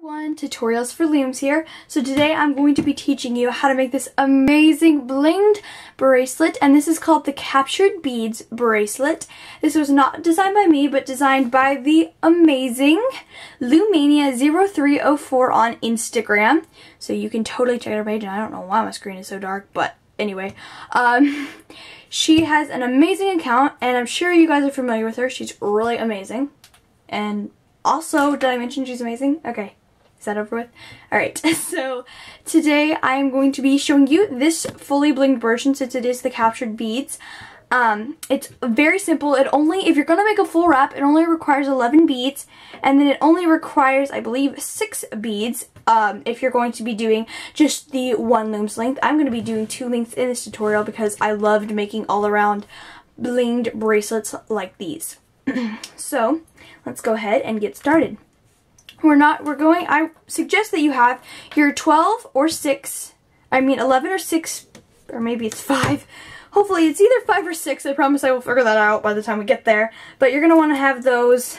everyone, Tutorials for Looms here. So today I'm going to be teaching you how to make this amazing blinged bracelet, and this is called the Captured Beads bracelet. This was not designed by me, but designed by the amazing Lumania0304 on Instagram. So you can totally check out her page, and I don't know why my screen is so dark, but anyway. She has an amazing account, and I'm sure you guys are familiar with her. She's really amazing. And also, did I mention she's amazing? Okay, is that over with? Alright, so today I am going to be showing you this fully blinged version since it is the Captured Beads. It's very simple. If you're going to make a full wrap, it only requires 11 beads, and then it only requires, I believe, 6 beads if you're going to be doing just the one loom's length. I'm going to be doing 2 lengths in this tutorial because I loved making all around blinged bracelets like these. So let's go ahead and get started. I suggest that you have your 11 or 6, or maybe it's 5. Hopefully it's either 5 or 6. I promise I will figure that out by the time we get there. But you're going to want to have those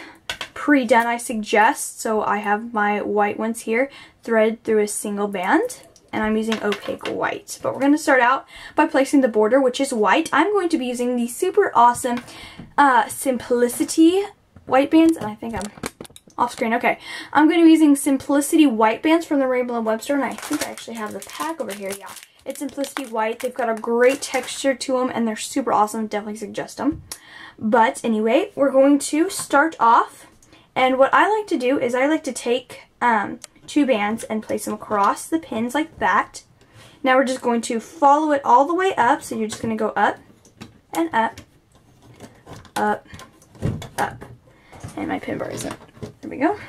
pre-done, I suggest. So I have my white ones here threaded through a single band. And I'm using opaque white. But we're going to start out by placing the border, which is white. I'm going to be using the super awesome Simplicity white bands. And I think I'm off screen. Okay. I'm going to be using Simplicity white bands from the Rainbow and Web store. And I think I actually have the pack over here. Yeah. It's Simplicity white. They've got a great texture to them. And they're super awesome. Definitely suggest them. But anyway, we're going to start off. And what I like to do is I like to take 2 bands and place them across the pins like that. Now we're just going to follow it all the way up. So you're just going to go up and up, up, up. And my pin bar isn't. There we go.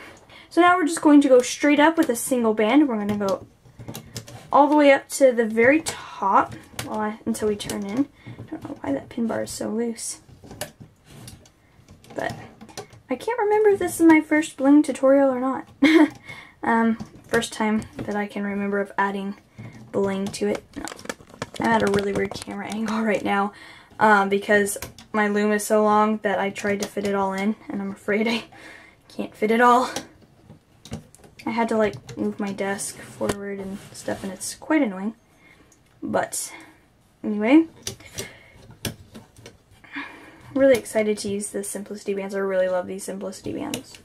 So now we're just going to go straight up with a single band. We're going to go all the way up to the very top until we turn in. I don't know why that pin bar is so loose. But I can't remember if this is my first bling tutorial or not. First time that I can remember of adding bling to it. No. I'm at a really weird camera angle right now because my loom is so long that I tried to fit it all in, and I'm afraid I can't fit it all. I had to like move my desk forward and stuff, and it's quite annoying. But anyway, I'm really excited to use the Simplicity bands. I really love these Simplicity bands.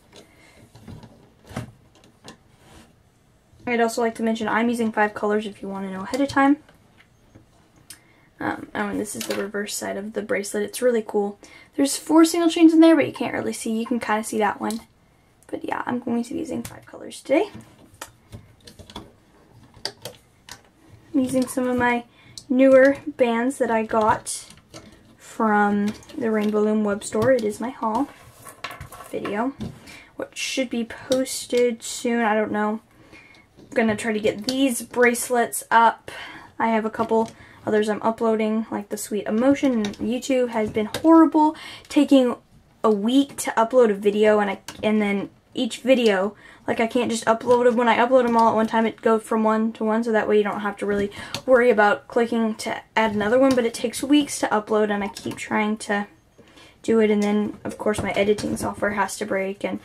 I'd also like to mention I'm using 5 colors if you want to know ahead of time. And this is the reverse side of the bracelet. It's really cool. There's 4 single chains in there, but you can't really see. You can kind of see that one. But yeah, I'm going to be using 5 colors today. I'm using some of my newer bands that I got from the Rainbow Loom web store. It is my haul video, which should be posted soon. I don't know. I'm going to try to get these bracelets up. I have a couple others I'm uploading, like the Sweet Emotion. YouTube has been horrible, taking a week to upload a video, and then each video, like I can't just upload them. When I upload them all at one time, it goes from one to one, so that way you don't have to really worry about clicking to add another one, but it takes weeks to upload, and I keep trying to do it, and then of course my editing software has to break, and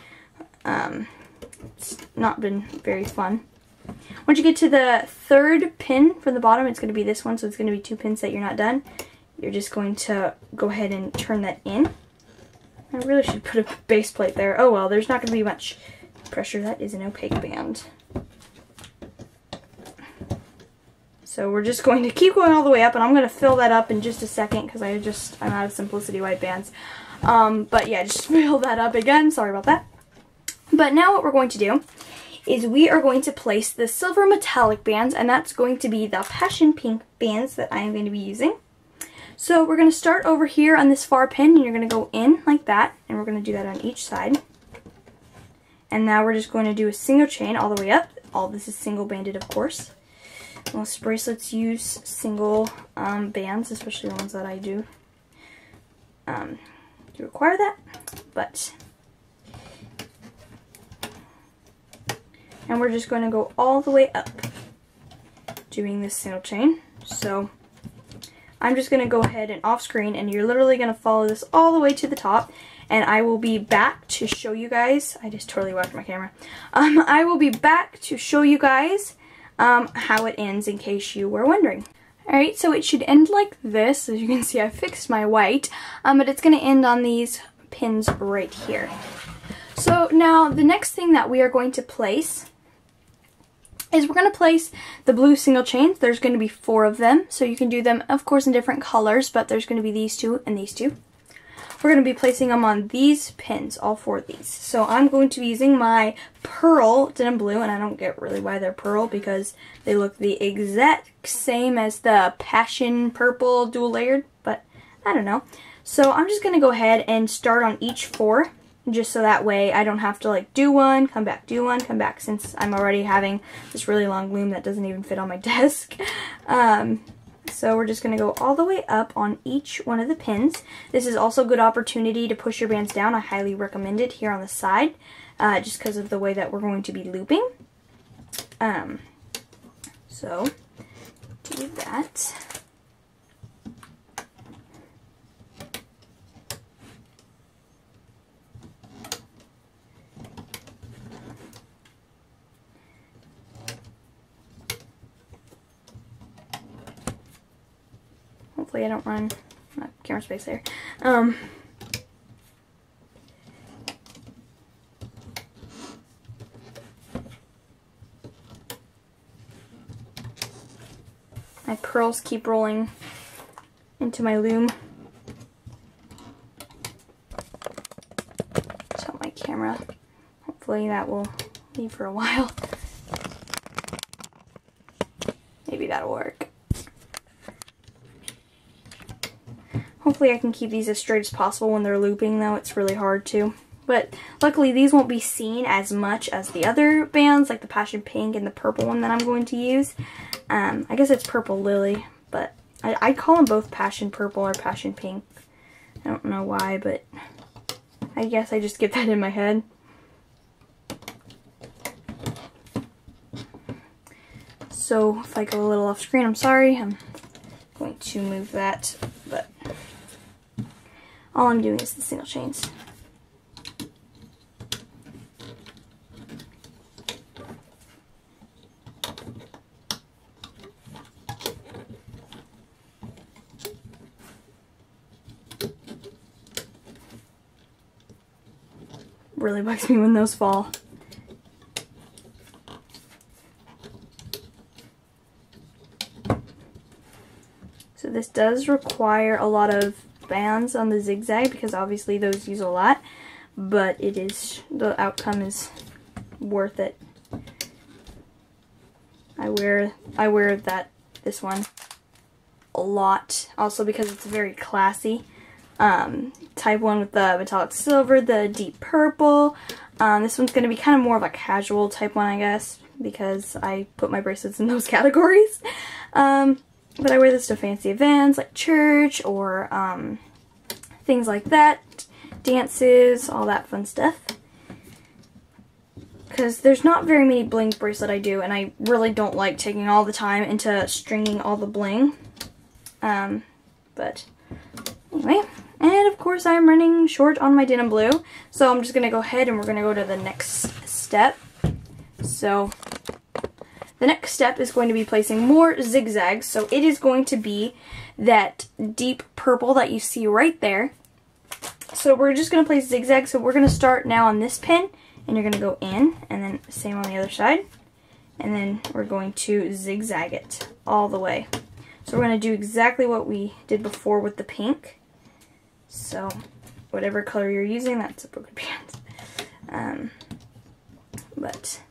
it's not been very fun. Once you get to the 3rd pin from the bottom, it's going to be this one, so it's going to be 2 pins that you're not done. You're just going to go ahead and turn that in. I really should put a base plate there. Oh well, there's not going to be much pressure. That is an opaque band. So we're just going to keep going all the way up, and I'm going to fill that up in just a second because I'm out of Simplicity white bands. But yeah, just fill that up again. Sorry about that. But now what we're going to do is we are going to place the silver metallic bands, and that's going to be the passion pink bands that I am going to be using. So we're going to start over here on this far pin, and you're going to go in like that, and we're going to do that on each side. And now we're just going to do a single chain all the way up. All this is single banded, of course. Most bracelets use single bands, especially the ones that I do require that. And we're just going to go all the way up doing this single chain. So I'm just going to go ahead and off screen, and you're literally going to follow this all the way to the top. and I will be back to show you guys. I just totally whacked my camera. I will be back to show you guys how it ends, in case you were wondering. Alright, so it should end like this. As you can see, I fixed my white, but it's going to end on these pins right here. So now the next thing that we are going to place is we're going to place the blue single chains. There's going to be 4 of them, so you can do them, of course, in different colors, but there's going to be these 2 and these 2. We're going to be placing them on these pins, all 4 of these. So I'm going to be using my pearl denim blue, and I don't get really why they're pearl because they look the exact same as the passion purple dual layered, but I don't know. So I'm just going to go ahead and start on each 4, just so that way I don't have to like do one, come back, do one, come back, since I'm already having this really long loom that doesn't even fit on my desk. So we're just going to go all the way up on each one of the pins. This is also a good opportunity to push your bands down. I highly recommend it here on the side, just because of the way that we're going to be looping. So do that. Hopefully I don't run camera space there. My pearls keep rolling into my loom. So my camera, hopefully that will leave for a while. Maybe that'll work. Hopefully I can keep these as straight as possible when they're looping, though it's really hard to. But luckily these won't be seen as much as the other bands, like the Passion Pink and the purple one that I'm going to use. I guess it's Purple Lily, but I call them both Passion Purple or Passion Pink. I don't know why, but I guess I just get that in my head. So if I go a little off screen, I'm sorry. I'm going to move that, but all I'm doing is the single chains. Really bugs me when those fall. So this does require a lot of bands on the Zig Zag because obviously those use a lot, but it is, the outcome is worth it. I wear this one a lot, also because it's very classy. Type 1 with the metallic silver, the deep purple. This one's going to be kind of more of a casual type 1, I guess, because I put my bracelets in those categories. But I wear this to fancy events like church or things like that, dances, all that fun stuff. Because there's not very many bling bracelet I do, and I really don't like taking all the time into stringing all the bling. But anyway, and of course I'm running short on my denim blue, so I'm just going to go ahead and we're going to go to the next step. So the next step is going to be placing more zigzags. So it is going to be that deep purple that you see right there. So we're just going to place zigzags. So we're going to start now on this pin, and you're going to go in, and then same on the other side. And then we're going to zigzag it all the way. So we're going to do exactly what we did before with the pink. So whatever color you're using, that's a broken band. But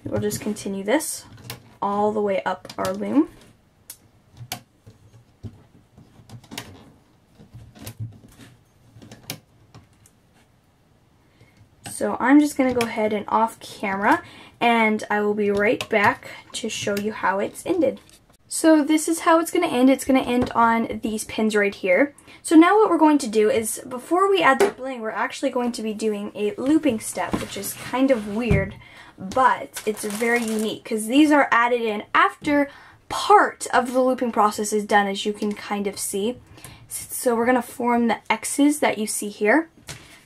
we'll just continue this all the way up our loom. So I'm just going to go ahead and off camera, and I will be right back to show you how it's ended. So this is how it's going to end. It's going to end on these pins right here. So now what we're going to do is, before we add the bling, we're actually going to be doing a looping step, which is kind of weird, but it's very unique because these are added in after part of the looping process is done, as you can kind of see. So we're going to form the X's that you see here.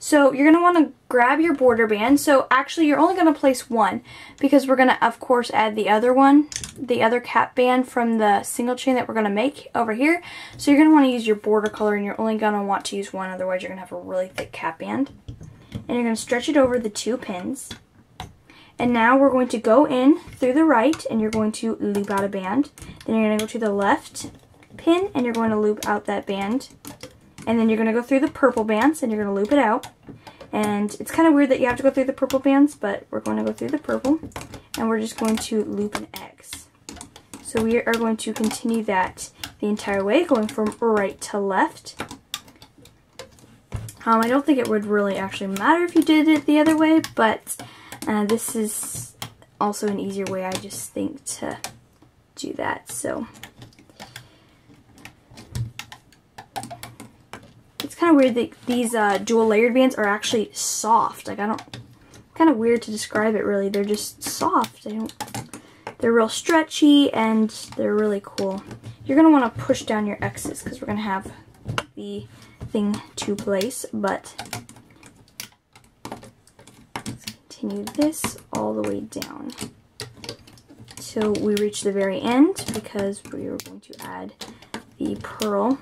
So you're going to want to grab your border band. So actually you're only going to place one because we're going to of course add the other one, the other cap band from the single chain that we're going to make over here. So you're going to want to use your border color, and you're only going to want to use one, otherwise you're going to have a really thick cap band. And you're going to stretch it over the 2 pins. And now we're going to go in through the right, and you're going to loop out a band. Then you're going to go to the left pin, and you're going to loop out that band. And then you're going to go through the purple bands, and you're going to loop it out. And it's kind of weird that you have to go through the purple bands, but we're going to go through the purple. And we're just going to loop an X. So we are going to continue that the entire way, going from right to left. I don't think it would really actually matter if you did it the other way, but this is also an easier way, I just think, to do that. So it's kind of weird that these dual layered bands are actually soft. Like, kind of weird to describe it really. They're just soft. They're real stretchy, and they're really cool. You're going to want to push down your X's because we're going to have the thing to place, but let's continue this all the way down till we reach the very end, because we are going to add the pearl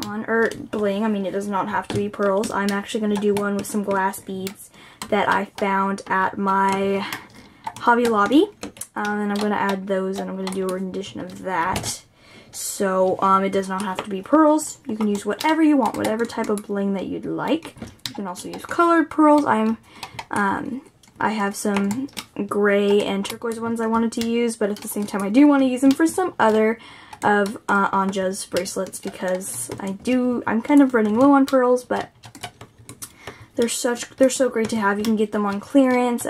on, or bling. I mean, it does not have to be pearls. I'm actually going to do one with some glass beads that I found at my Hobby Lobby, and I'm going to add those, and I'm going to do a rendition of that. So it does not have to be pearls. You can use whatever you want, whatever type of bling that you'd like. You can also use colored pearls. I have some gray and turquoise ones I wanted to use, but at the same time I do want to use them for some other of Anja's bracelets, because I'm kind of running low on pearls, but they're so great to have. You can get them on clearance.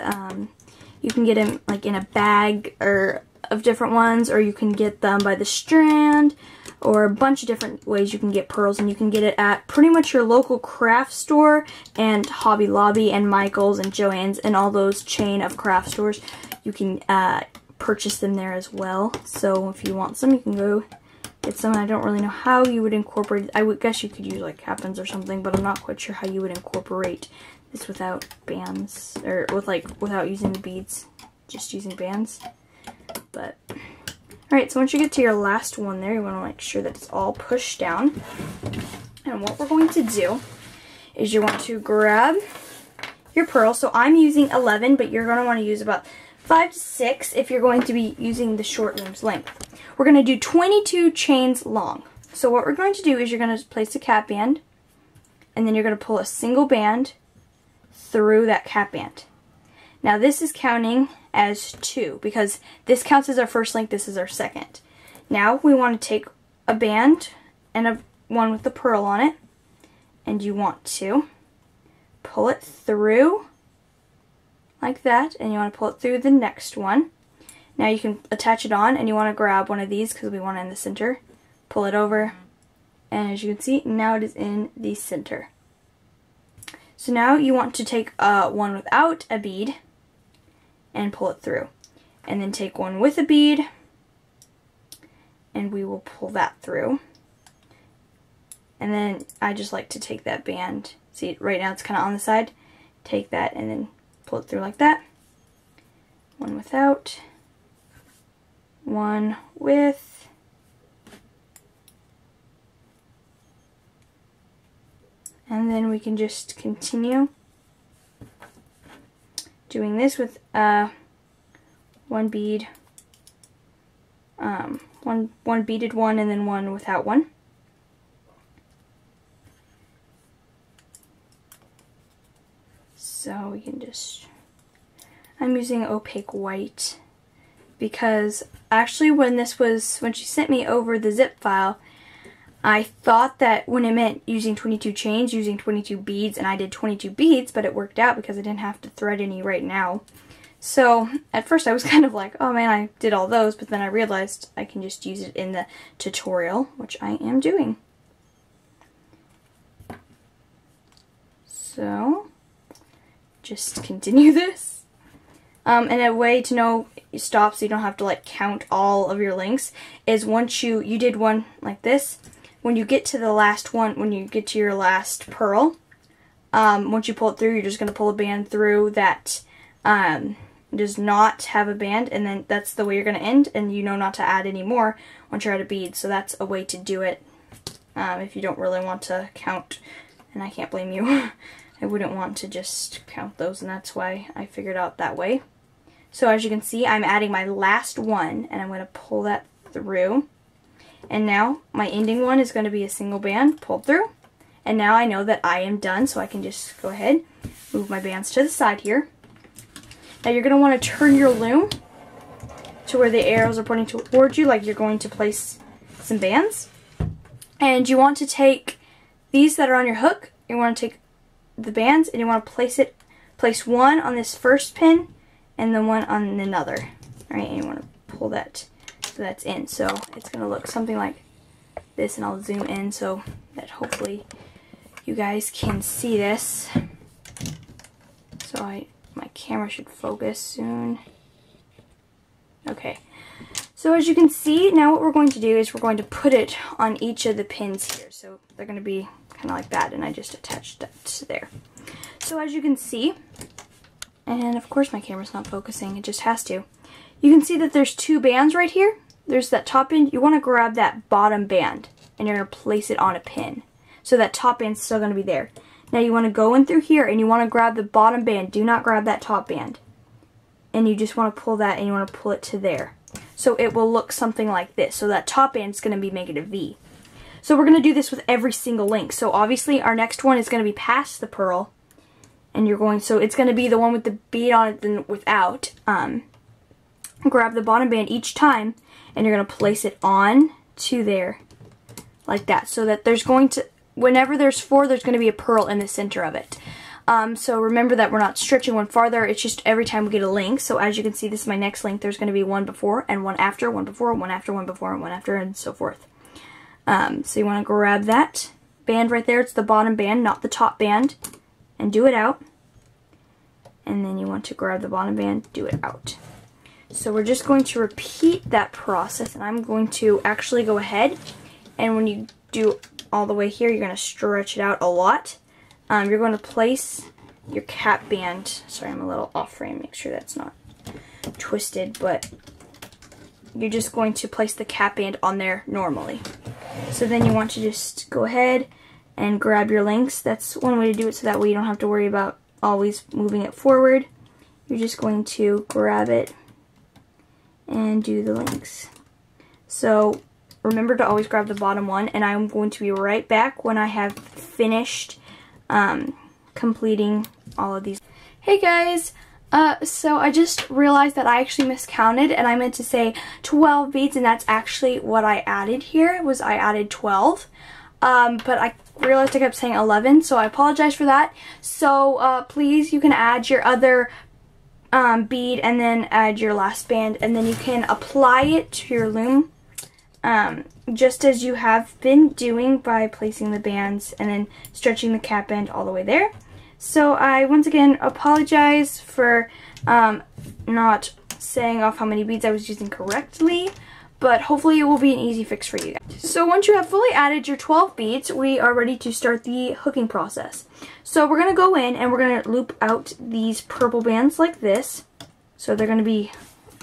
You can get them like in a bag or of different ones, or you can get them by the strand, or a bunch of different ways you can get pearls, and you can get it at pretty much your local craft store and Hobby Lobby and Michael's and Joann's and all those chain of craft stores. You can purchase them there as well. So if you want some, you can go get some. I don't really know how you would incorporate it. I would guess you could use like cap-ins or something, but I'm not quite sure how you would incorporate this without bands, or without using the beads, just using bands. But alright, so once you get to your last one there, you want to make sure that it's all pushed down. And what we're going to do is you want to grab your pearl. So I'm using 11, but you're going to want to use about 5 to 6 if you're going to be using the short looms length. We're going to do 22 chains long. So what we're going to do is you're going to place a cap band, and then you're going to pull a single band through that cap band. Now this is counting as 2 because this counts as our first link, this is our second. Now we want to take a band and one with the pearl on it, and you want to pull it through like that, and you want to pull it through the next one. Now you can attach it on, and you want to grab one of these because we want it in the center. Pull it over, and as you can see, now it is in the center. So now you want to take one without a bead and pull it through. And then take one with a bead, and we will pull that through. And then I just like to take that band, see right now it's kind of on the side, take that and then pull it through like that. One without, one with, and then we can just continue doing this with one bead, one beaded one, and then one without one. So we can just, I'm using opaque white because actually when she sent me over the zip file, I thought that when it meant using 22 chains, using 22 beads, and I did 22 beads, but it worked out because I didn't have to thread any right now. So at first I was kind of like, oh man, I did all those, but then I realized I can just use it in the tutorial, which I am doing. So just continue this. And a way to know you stop so you don't have to like count all of your links is once you did one like this, when you get to the last one, when you get to your last pearl, once you pull it through, you're just going to pull a band through that does not have a band, and then that's the way you're going to end, and you know not to add any more once you're out of beads. So that's a way to do it if you don't really want to count, and I can't blame you. I wouldn't want to just count those, and that's why I figured out that way. So as you can see, I'm adding my last one, and I'm going to pull that through. And now my ending one is going to be a single band pulled through. And now I know that I am done, so I can just go ahead, move my bands to the side here. Now you're going to want to turn your loom to where the arrows are pointing towards you, like you're going to place some bands. And you want to take these that are on your hook, you want to take the bands, and you want to place one on this first pin and then one on another. Alright, and you want to pull that so that's in. So it's going to look something like this, and I'll zoom in so that hopefully you guys can see this. So my camera should focus soon. Okay. So as you can see, now what we're going to do is we're going to put it on each of the pins here. So they're going to be kind of like that, and I just attached that to there. So as you can see, and of course my camera's not focusing, it just has to. You can see that there's two bands right here. There's that top band. You want to grab that bottom band, and you're going to place it on a pin. So that top band's still going to be there. Now you want to go in through here, and you want to grab the bottom band. Do not grab that top band. And you just want to pull that, and you want to pull it to there. So it will look something like this. So that top band's going to be making a V. So we're going to do this with every single link. So obviously our next one is going to be past the pearl. And you're going, so it's going to be the one with the bead on it than without. Grab the bottom band each time, and you're going to place it on to there. Like that. So that there's going to, whenever there's 4, there's going to be a pearl in the center of it. So remember that we're not stretching one farther, it's just every time we get a link. So as you can see, this is my next link. There's going to be one before and one after, one before, one after, one before, and one after, and so forth. So you want to grab that band right there. It's the bottom band, not the top band, and do it out. And then you want to grab the bottom band, do it out. So we're just going to repeat that process, and I'm going to actually go ahead, and when you do all the way here, you're going to stretch it out a lot. You're going to place your cap band, sorry I'm a little off frame, make sure that's not twisted, but you're just going to place the cap band on there normally. So then you want to just go ahead and grab your links. That's one way to do it, so that way you don't have to worry about always moving it forward. You're just going to grab it and do the links. So remember to always grab the bottom one, and I'm going to be right back when I have finished completing all of these. Hey guys, so I just realized that I actually miscounted, and I meant to say 12 beads, and that's actually what I added here, was I added 12. But I realized I kept saying 11, so I apologize for that. So please, you can add your other bead and then add your last band, and then you can apply it to your loom just as you have been doing by placing the bands and then stretching the cap band all the way there. So I once again apologize for not saying off how many beads I was using correctly, but hopefully it will be an easy fix for you guys. So once you have fully added your 12 beads, we are ready to start the hooking process. So we're going to go in and we're going to loop out these purple bands like this. So they're going to be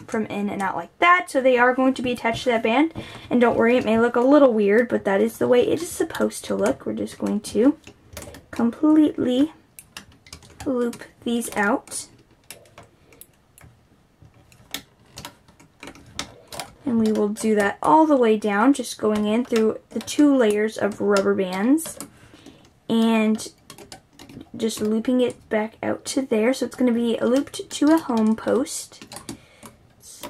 from in and out like that. So they are going to be attached to that band. And don't worry, it may look a little weird, but that is the way it is supposed to look. We're just going to completely loop these out. And we will do that all the way down, just going in through the 2 layers of rubber bands and just looping it back out to there. So it's going to be looped to a home post. So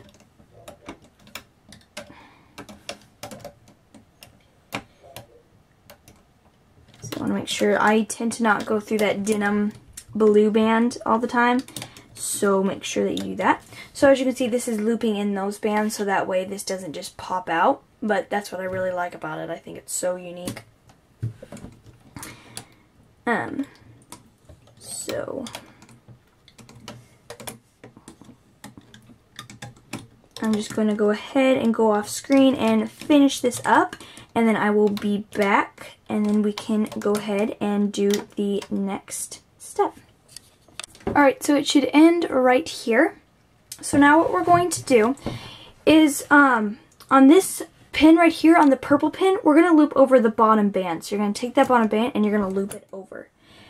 I want to make sure, I tend to not go through that denim blue band all the time. So make sure that you do that. So as you can see, this is looping in those bands, so that way this doesn't just pop out. But that's what I really like about it. I think it's so unique. I'm just going to go ahead and go off screen and finish this up, and then I will be back, and then we can go ahead and do the next step. Alright, so it should end right here. So now what we're going to do is, on this pin right here, on the purple pin, we're going to loop over the bottom band. So you're going to take that bottom band and you're going to loop it over.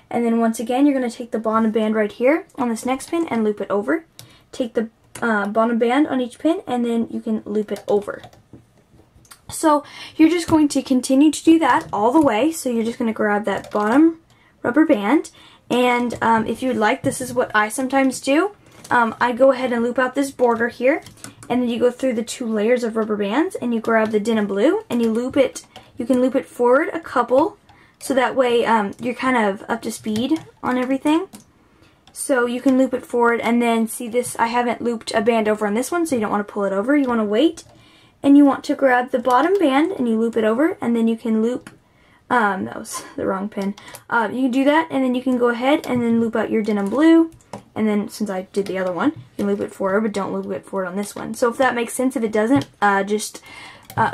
And then once again, you're going to take the bottom band right here on this next pin and loop it over. Take the bottom band on each pin and then you can loop it over. So you're just going to continue to do that all the way. So you're just going to grab that bottom rubber band, and if you'd like, this is what I sometimes do. I go ahead and loop out this border here, and then you go through the 2 layers of rubber bands and you grab the denim blue and you loop it. You can loop it forward a couple, so that way you're kind of up to speed on everything. So you can loop it forward, and then see this, I haven't looped a band over on this one, so you don't want to pull it over. You want to wait, and you want to grab the bottom band and you loop it over, and then you can loop, that was the wrong pin. You can do that, and then you can go ahead and then loop out your denim blue, and then since I did the other one, you can loop it forward, but don't loop it forward on this one. So if that makes sense, if it doesn't, just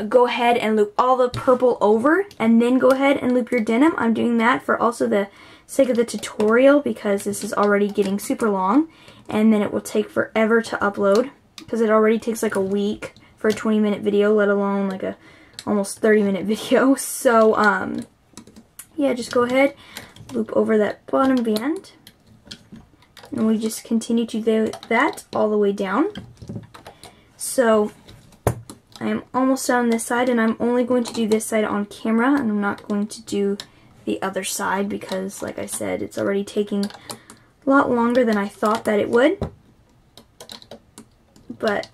go ahead and loop all the purple over, and then go ahead and loop your denim. I'm doing that for also the sake of the tutorial, because this is already getting super long, and then it will take forever to upload, because it already takes like a week for a 20-minute video, let alone like a almost 30-minute video. So yeah, just go ahead, loop over that bottom band, and we just continue to do that all the way down. So I'm almost done on this side, and I'm only going to do this side on camera, and I'm not going to do the other side because, like I said, it's already taking a lot longer than I thought that it would. But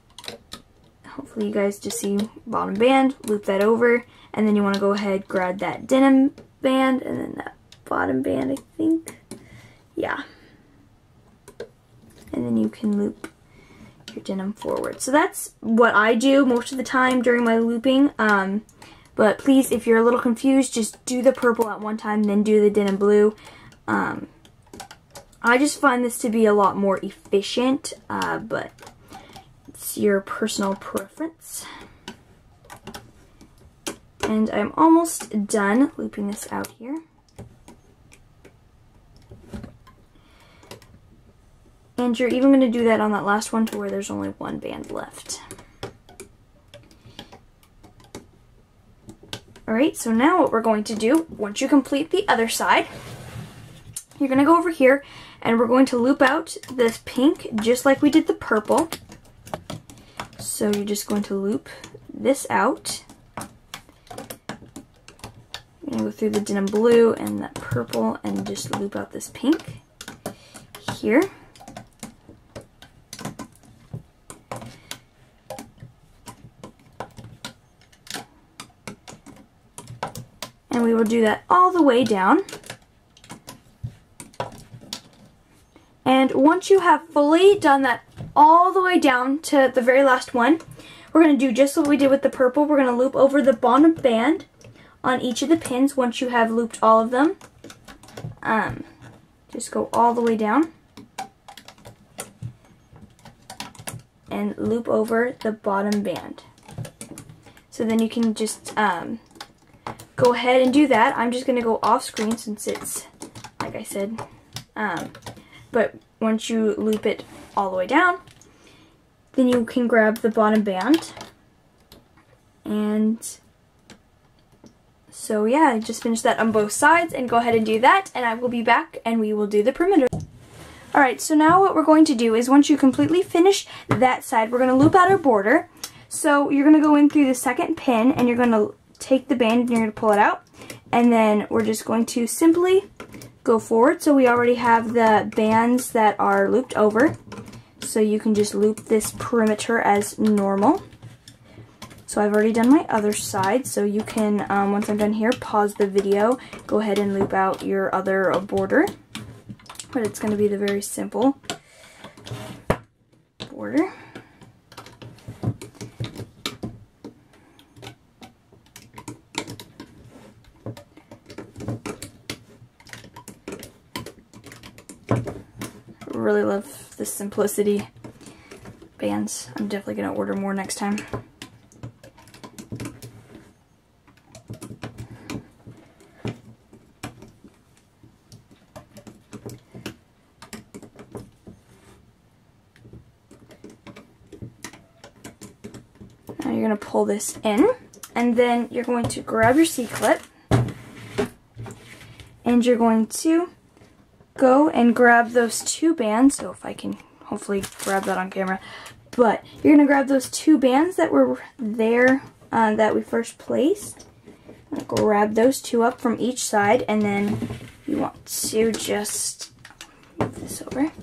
hopefully you guys just see bottom band, loop that over, and then you want to go ahead, grab that denim band, and then that bottom band, I think. Yeah. And then you can loop your denim forward. So that's what I do most of the time during my looping. But please, if you're a little confused, just do the purple at one time, then do the denim blue. I just find this to be a lot more efficient, but it's your personal preference. And I'm almost done looping this out here. And you're even going to do that on that last one to where there's only 1 band left. Alright, so now what we're going to do, once you complete the other side, you're going to go over here and we're going to loop out this pink just like we did the purple. So you're just going to loop this out. You're going to go through the denim blue and that purple and just loop out this pink here. And we will do that all the way down. And once you have fully done that all the way down to the very last one, we're going to do just what we did with the purple. We're going to loop over the bottom band on each of the pins once you have looped all of them. Just go all the way down and loop over the bottom band. So then you can just go ahead and do that. I'm just going to go off screen since it's, like I said, but once you loop it all the way down, then you can grab the bottom band. And so yeah, I just finished that on both sides, and go ahead and do that, and I will be back and we will do the perimeter. Alright, so now what we're going to do is once you completely finish that side, we're going to loop out our border. So you're going to go in through the second pin and you're going to take the band and you're going to pull it out, and then we're just going to simply go forward. So we already have the bands that are looped over, so you can just loop this perimeter as normal. So I've already done my other side, so you can, once I'm done here, pause the video, go ahead and loop out your other border. But it's going to be the very simple border. Really love the simplicity bands. I'm definitely going to order more next time. Now you're going to pull this in, and then you're going to grab your C-clip, and you're going to go and grab those two bands. So if I can hopefully grab that on camera, but you're going to grab those two bands that were there that we first placed. Grab those two up from each side, and then you want to just move this over.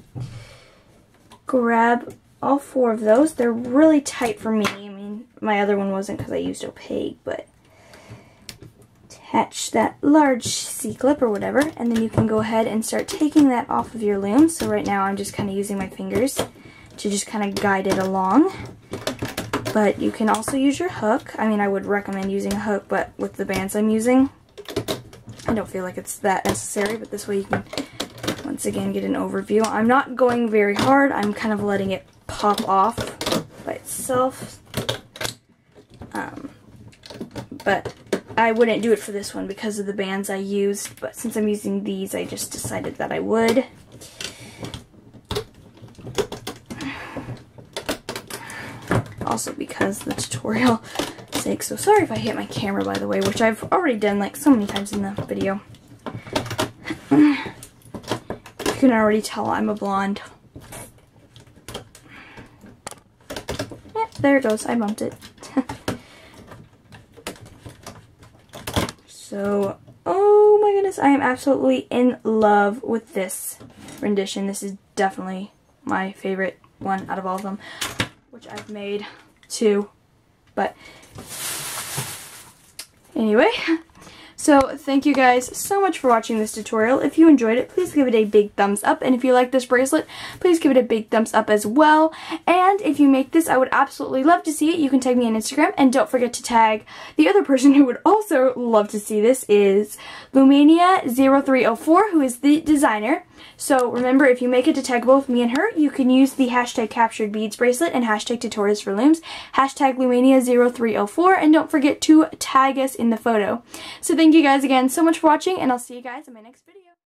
Grab all four of those. They're really tight for me. I mean, my other one wasn't because I used opaque, but attach that large C-clip or whatever, and then you can go ahead and start taking that off of your loom. So right now I'm just kind of using my fingers to just kind of guide it along. But you can also use your hook. I mean, I would recommend using a hook, but with the bands I'm using, I don't feel like it's that necessary, but this way you can, once again, get an overview. I'm not going very hard. I'm kind of letting it pop off by itself. But I wouldn't do it for this one because of the bands I used, but since I'm using these, I just decided that I would. Also because the tutorial sake. So sorry if I hit my camera, by the way, which I've already done like so many times in the video. You can already tell I'm a blonde. Yeah, there it goes. I bumped it. So, oh my goodness, I am absolutely in love with this rendition. This is definitely my favorite one out of all of them, which I've made two, but anyway. So thank you guys so much for watching this tutorial. If you enjoyed it, please give it a big thumbs up, and if you like this bracelet, please give it a big thumbs up as well. And if you make this, I would absolutely love to see it. You can tag me on Instagram, and don't forget to tag the other person who would also love to see this is Lumania0304, who is the designer. So remember, if you make it to tag both me and her, you can use the hashtag captured beads bracelet and hashtag tutorials for looms, hashtag Lumania0304, and don't forget to tag us in the photo. So thank you guys again so much for watching, and I'll see you guys in my next video.